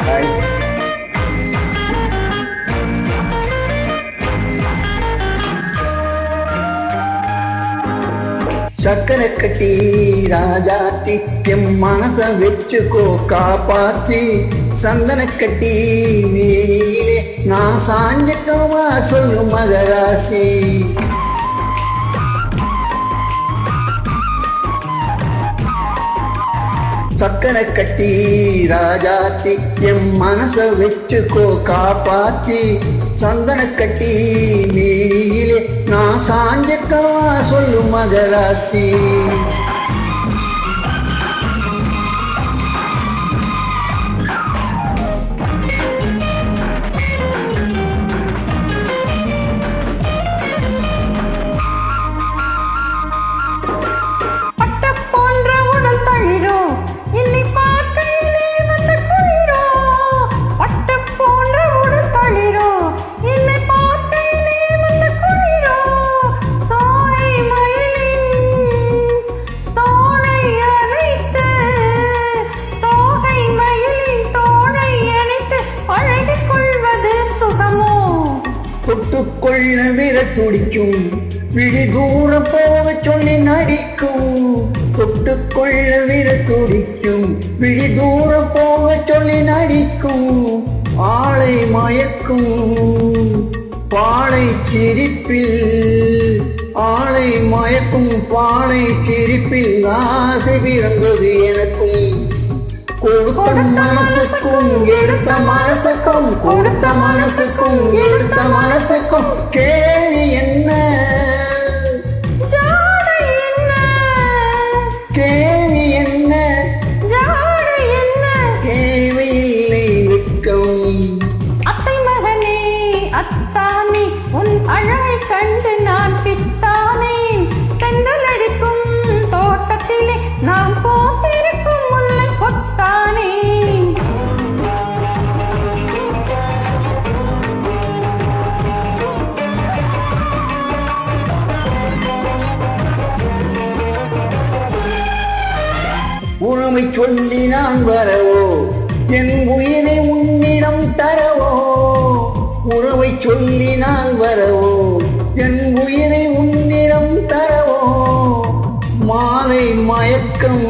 பாய். சக்கரை கட்டி ராஜாத்தி எம் மனச வச்சுக்கோ காப்பாத்தி சந்தன கட்டி மேனியிலே நான் சாஞ்சிட்டோமா சொல்லு மகராசி. சக்கரை கட்டி ராஜாத்தி எம் மனச வச்சுக்கோ காப்பாத்தி சந்தன கட்டி மேனியிலே நான் சாஞ்சிட்டோமா சொல்லு மகராசி. தொட்டுக்கொள்ள விர துடிக்கும் விழி தூரம் போக சொல்லி நடிக்கும். தொட்டுக்கொள்ள விர துடிக்கும் விழி தூரம் போக சொல்லி நடிக்கும். ஆளை மயக்கும் பாளை சிரிப்பில் ஆளை மயக்கும் பாளை சிரிப்பில் ஆசை பிறந்தது எனக்கும். கொடுத்த மனசுக்கும் எடுத்த மனசுக்கும் கொடுத்த மனசுக்கும் எடுத்த மனசுக்கும் கேள்வி என்ன கேள்வி என்ன கேள்வி இல்லை நிற்கும். அத்தை மகனே அத்தானே உன் அழகை கண்டு நான் பித்தானே. தென்றல் அடிக்கும் தோட்டத்திலே நாம் போத்திருக்கும் முல்லை கொத்தானே. உறவை சொல்லி நான் வரவோ என் உயிரை உன்னிடம் தரவோ. உறவை சொல்லி நான் வரவோ என் உயிரை உன்னிடம் தரவோ. மாலை மயக்கம்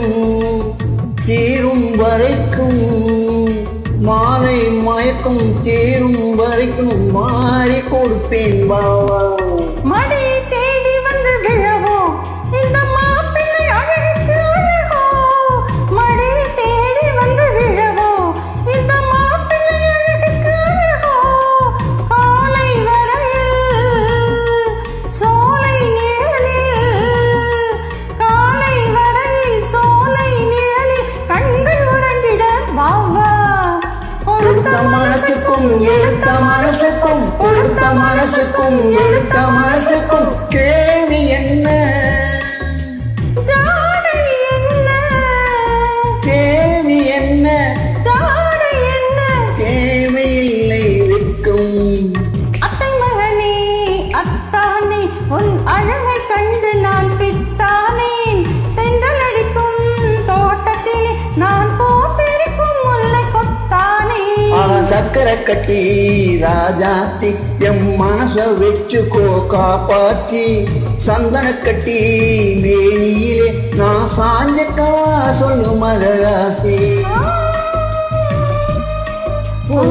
தீரும் வரைக்கும் மாலை மயக்கம் தீரும் வரைக்கும் மாறி கொடுப்பேன் பாவா. மடி தேடி வந்து விழவோ இந்த மாப்பிள்ளை அழகுக்கு அழகோ. மடி தேடி வந்து விழவோ இந்த மாப்பிள்ளை அழகுக்கு அழகோ. காலை வரையில் சோலை நிழலில் காலை வரையில் சோலை நிழலில் கண்கள் உறங்கிட வாவா. கொடுத்த மனசுக்கும் எடுத்த மனசுக்கும் கொடுத்த மனசுக்கும் எடுத்த மனசுக்கும் கேள்வி என்ன ஜாடை என்ன கேள்வி என்ன ஜாடை என்ன கேள்வி இல்லை இருக்கும். அத்தை மகனே அத்தானே உன் அழகை கண்டு நான் பித்தானேன். தென்றல் அடிக்கும் தோட்டத்திலே நான் போத்திருக்கும் முல்லை கொத்தானே. சக்கரை கட்டி ராஜாத்தி எம் மனச வச்சுக்கோ காப்பாத்தி சந்தன கட்டி மேனியிலே நான் சாஞ்சிட்டவா சொல்லு மகராசி. ஓ